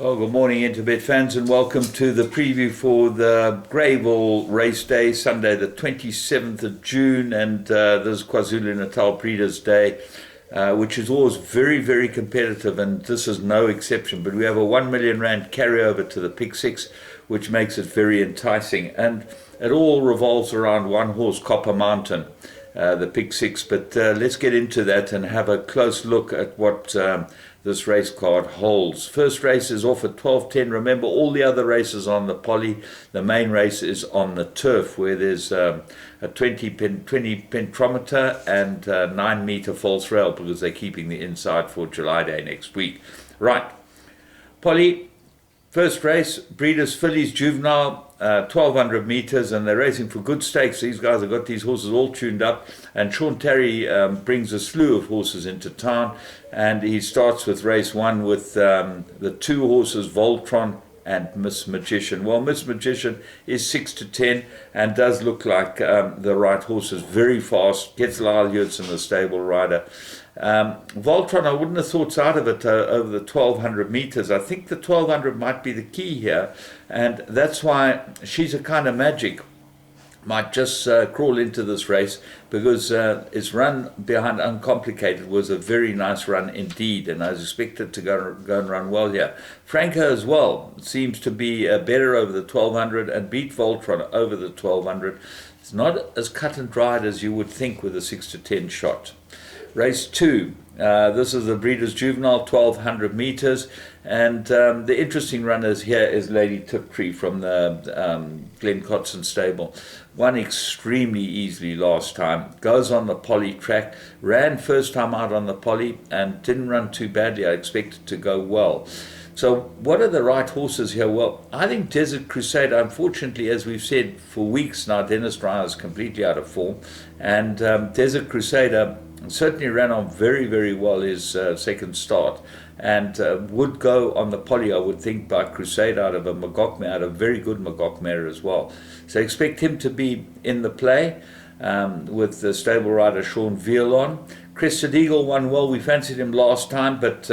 Oh, good morning, Interbet fans, and welcome to the preview for the Greyville race day, Sunday, the 27th of June, and this is KwaZulu-Natal Breeders Day, which is always very, very competitive, and this is no exception. But we have a R1 million carryover to the Pick Six, which makes it very enticing, and it all revolves around one horse, Copper Mountain, the Pick Six. But let's get into that and have a close look at what this race card holds. First race is off at 12:10. Remember, all the other races on the poly. The main race is on the turf, where there's a 20 pentrometer and 9-meter false rail, because they're keeping the inside for July Day next week. Right, poly. First race, Breeders Fillies Juvenile, 1,200 meters, and they're racing for good stakes. These guys have got these horses all tuned up, and Sean Terry brings a slew of horses into town, and he starts with race one with the two horses, Voltron and Miss Magician. Well, Miss Magician is 6-10 and does look like the right horse. Is very fast, gets Lyle Hewitson, the stable rider. Voltron, I wouldn't have thought out of it over the 1,200 meters. I think the 1,200 might be the key here, and that's why She's a Kind of Magic might just crawl into this race, because its run behind Uncomplicated was a very nice run indeed, and I was expected to go and run well here. Franco as well seems to be better over the 1,200 and beat Voltron over the 1,200. It's not as cut and dried as you would think with a 6-10 shot. Race 2, this is the Breeders Juvenile, 1,200 meters, and the interesting runners here is Lady Tiptree from the Glen Cotson stable. Won extremely easily last time, goes on the poly track, ran first time out on the poly and didn't run too badly. I expected to go well. So what are the right horses here? Well, I think Desert Crusader, unfortunately, as we've said for weeks now, Dennis Dreyer is completely out of form, and Desert Crusader certainly ran on very, very well his second start, and would go on the poly, I would think, by Crusader out of a Magog mare, out of a very good Magog mare as well. So expect him to be in the play with the stable rider Sean Veal on. Crested Eagle won well. We fancied him last time, but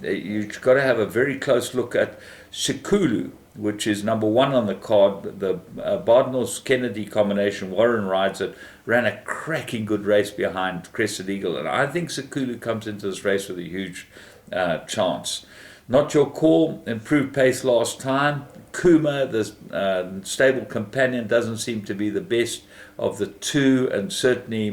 you've got to have a very close look at Sikulu, which is number one on the card. The Bardnall's Kennedy combination, Warren rides it, ran a cracking good race behind Crested Eagle, and I think Sikulu comes into this race with a huge chance. Not Your Call, improved pace last time. Kuma, the stable companion, doesn't seem to be the best of the two, and certainly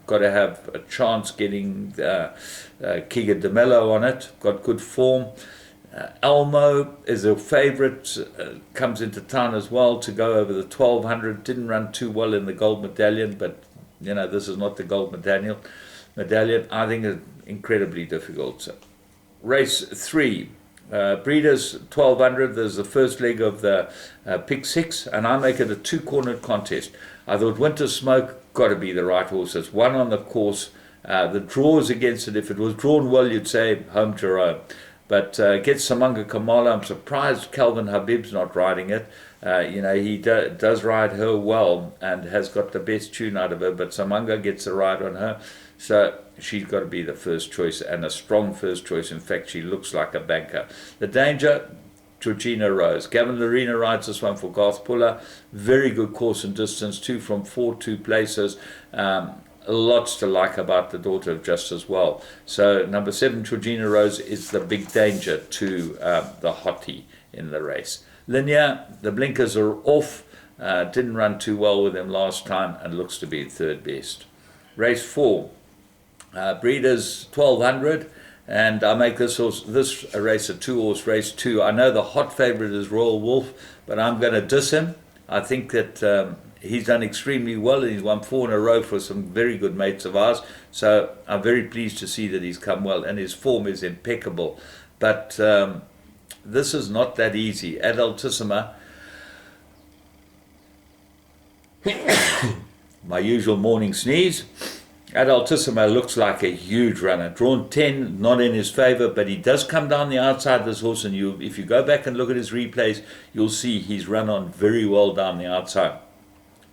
got to have a chance getting Kiga de Mello on it. Got good form. Elmo is a favourite, comes into town as well to go over the 1,200. Didn't run too well in the gold medallion, but you know, this is not the gold medallion. I think it's incredibly difficult. Race 3, Breeders 1,200. There's the first leg of the Pick Six, and I make it a two-cornered contest. I thought Winter Smoke got to be the right horse. It's one on the course. The draw is against it. If it was drawn well, you'd say home Jerome. But gets Samanga Kamala. I'm surprised Calvin Habib's not riding it. He does ride her well and has got the best tune out of her, but Samanga gets a ride on her. So she's got to be the first choice, and a strong first choice. In fact, she looks like a banker. The danger, Georgina Rose. Gavin Lorena rides this one for Garth Puller. Very good course and distance, 2 from 4, 2 places. Lots to like about the Daughter of Just as well. So number 7, Georgina Rose, is the big danger to the hottie in the race. Linear, the blinkers are off. Didn't run too well with him last time and looks to be third best. Race 4, Breeders 1,200, and I make this race a 2-horse race too. I know the hot favourite is Royal Wolf, but I'm going to diss him. I think that he's done extremely well, and he's won 4 in a row for some very good mates of ours. So I'm very pleased to see that he's come well, and his form is impeccable. But this is not that easy. Adultissima, my usual morning sneeze. Adultissima looks like a huge runner. Drawn 10, not in his favour, but he does come down the outside of this horse, and if you go back and look at his replays, you'll see he's run on very well down the outside.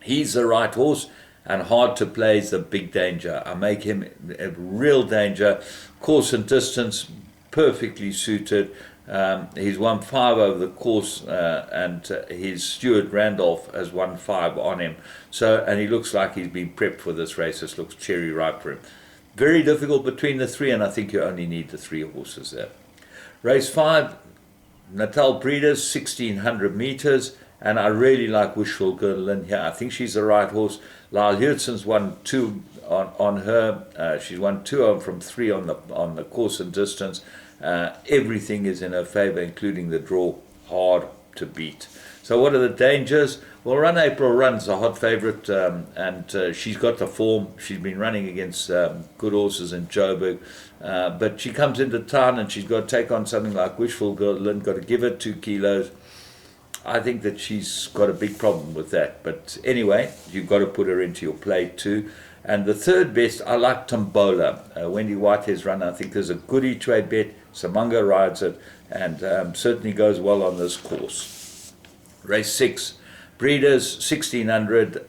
He's the right horse, and hard to play is the big danger. I make him a real danger. Course and distance, perfectly suited. He's won 5 over the course, and his steward Randolph has won 5 on him. So, and he looks like he's been prepped for this race. This looks cherry ripe for him. Very difficult between the 3, and I think you only need the 3 horses there. Race 5, Natal Breeders, 1600 meters, and I really like Wishful Girl in here. I think she's the right horse. Lyle Hurtson's won 2 on her. She's won 2 from 3 on the course and distance. Everything is in her favour, including the draw. Hard to beat. So what are the dangers? Well, Run April Run's a hot favourite, and she's got the form. She's been running against good horses in Joburg, but she comes into town and she's got to take on something like Wishful Girl. Lynn got to give her 2 kilos. I think that she's got a big problem with that. But anyway, you've got to put her into your play too. And the third best, I like Tombola. Wendy Whitehead's run. I think there's a good each way bet. Samanga rides it and certainly goes well on this course. Race 6, Breeders, 1600,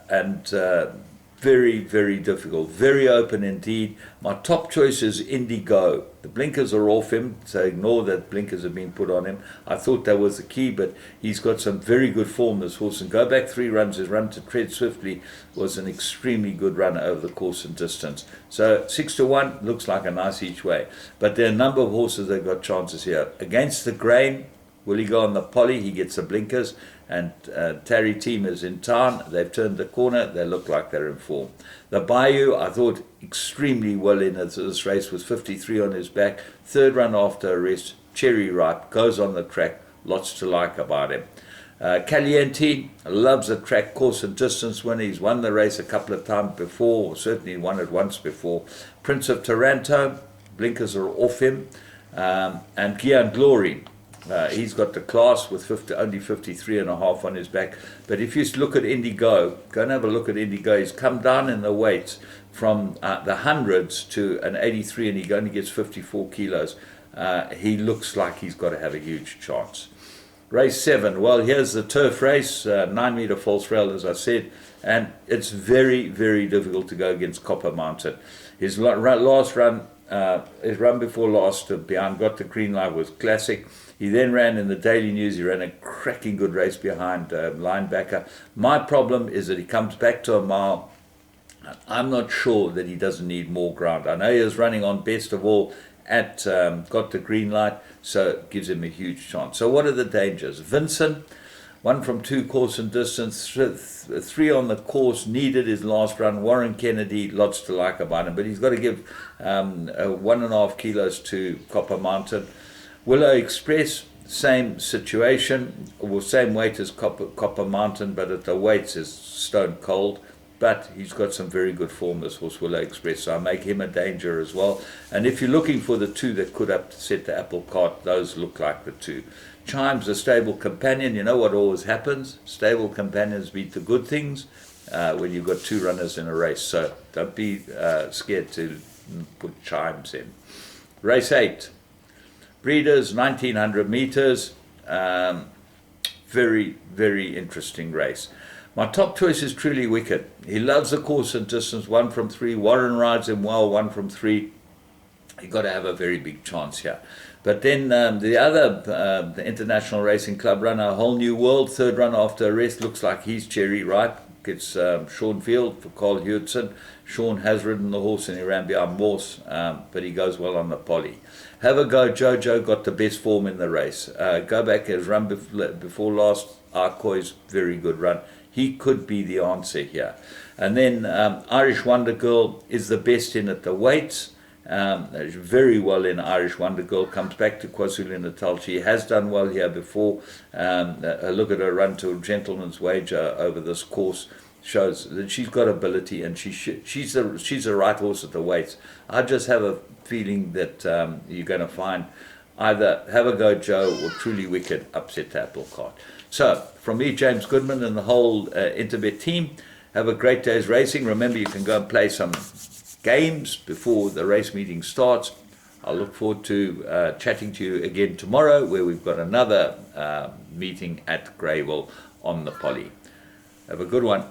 and very, very difficult. Very open indeed. My top choice is Indigo. The blinkers are off him, so ignore that blinkers have been put on him. I thought that was the key, but he's got some very good form, this horse. And go back 3 runs, his run to Tread Swiftly was an extremely good run over the course and distance. So 6-1 looks like a nice each way. But there are a number of horses that got chances here. Against the Grain, will he go on the Polly? He gets the blinkers. And Terry team is in town. They've turned the corner. They look like they're in form. The Bayou, I thought extremely well in this race, was 53 on his back. 3rd run after a rest, cherry ripe, goes on the track. Lots to like about him. Caliente loves the track, course and distance winner. He's won the race a couple of times before, or certainly won it once before. Prince of Taranto, blinkers are off him. And Gian Glory. He's got the class with only 53.5 on his back. But if you look at Indigo, go and have a look at Indigo. He's come down in the weights from the hundreds to an 83, and he only gets 54 kilos. He looks like he's got to have a huge chance. Race 7. Well, here's the turf race, 9-meter false rail, as I said. And it's very, very difficult to go against Copper Mountain. His last run, his run before last behind Got the Green Light was classic. He then ran in the Daily News. He ran a cracking good race behind Linebacker. My problem is that he comes back to a mile. I'm not sure that he doesn't need more ground. I know he was running on Best of All at Got the Green Light, so it gives him a huge chance. So what are the dangers? Vincent, 1 from 2 course and distance, 3 on the course, needed his last run. Warren Kennedy, lots to like about him, but he's got to give 1.5 kilos to Copper Mountain. Willow Express, same situation, or same weight as Copper Mountain, but at the weights is stone cold. But he's got some very good form, this horse, Willow Express, so I make him a danger as well. And if you're looking for the 2 that could upset the apple cart, those look like the 2. Chimes, a stable companion. You know what always happens? Stable companions beat the good things when you've got 2 runners in a race. So don't be scared to put Chimes in. Race 8. Breeders, 1900 meters. Very, very interesting race. My top choice is Truly Wicked. He loves the course and distance, 1 from 3. Warren rides him well, 1 from 3. You've got to have a very big chance here. But then the other, the International Racing Club runner, Whole New World, 3rd run after a rest, looks like he's cherry ripe. Gets Sean Field for Carl Hudson. Sean has ridden the horse and he ran behind Morse, but he goes well on the Polly. Have a go, Jojo got the best form in the race. Go back, his run before last, Arcoy's very good run. He could be the answer here. And then Irish Wonder Girl is the best in at the weights. Very well in Irish Wonder Girl, comes back to KwaZulu-Natal. She has done well here before. A look at her run to a gentleman's wager over this course shows that she's got ability, and she's the right horse at the weights. I just have a feeling that you're going to find either Have a Go Joe or Truly Wicked upset the apple cart. So from me, James Goodman, and the whole Interbet team, have a great day's racing. Remember, you can go and play some games before the race meeting starts. I'll look forward to chatting to you again tomorrow, where we've got another meeting at Greyville on the Polly. Have a good one.